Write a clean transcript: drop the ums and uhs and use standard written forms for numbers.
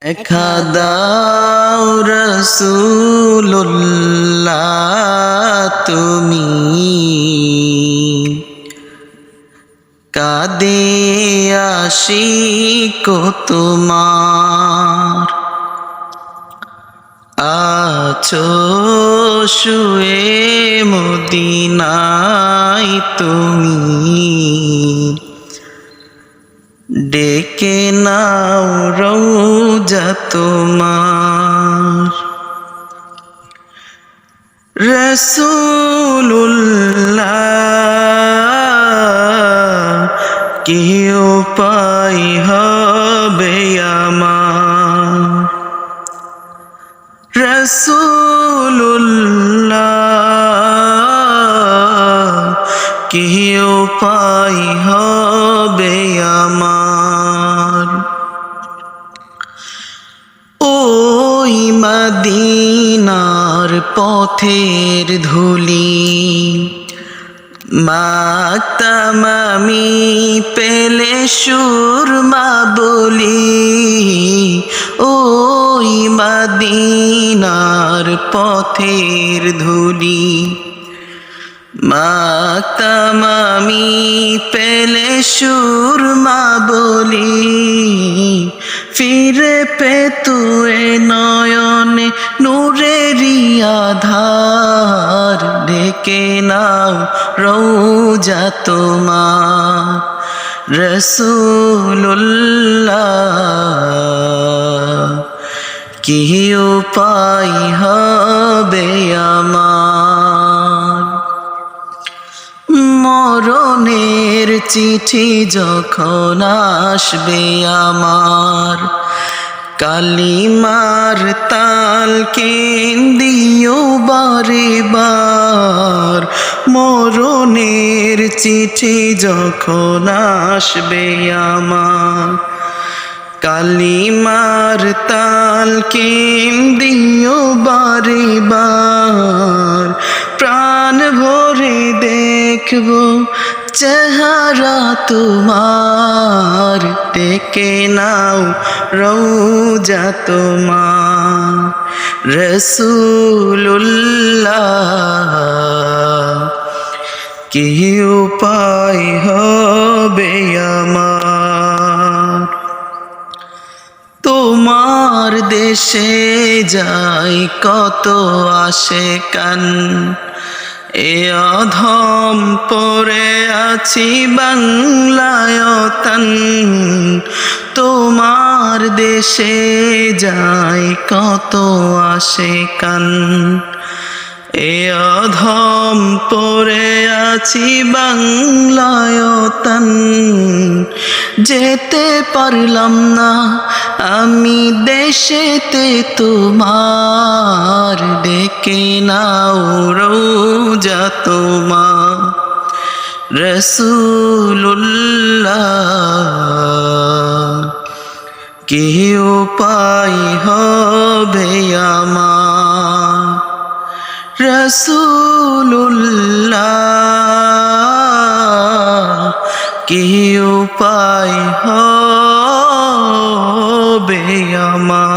দেখা দাও রাসূলুল্লাহ তুমি কাঁদে আশিক তোমার আছো শুয়ে মদিনায় তুমি ডেকে নাও রওজা তোমার রাসূলুল্লাহ কি উপায় হবে আমার রাসূলুল্লাহ কি উপায় হবে আমার ওই মদিনার পথের ধুলি মাখতাম আমি পেলে সুরমা বলি ওই মদিনার পথের ধুলি মাখতাম আমি পেলে সুরমা বলি ফিরে পেতো এ নয়নে নূরেরি আধার ডেকে নাও রওজা তোমার রাসূলুল্লাহ কি উপায় হবে আমার মরণের চিঠি যখন আসবে আমার কালিমার তালকিন দিও বারে বার মরণের চিঠি যখন আসবে আমার কালিমার তালকিন দিও বারে বার প্রাণ ভরে দেখবো চেহারা তোমার ডেকে নাও রওজা তোমার রাসূলুল্লাহ কি উপায় হবে আমার তোমার দেশে যাই কত আশেকান এ অধম পড়ে আছি বাংলায় তন তোমার দেশে যাই কত আশেকান এ অধম পড়ে আছি বাংলায় তন যেতে পারলাম না আমি দেশেতে তোমার ডেকে নাও রওজা তোমার রাসূলুল্লাহ কি উপায় হবে আমার রাসূলুল্লাহ কি উপায় হবে আমার।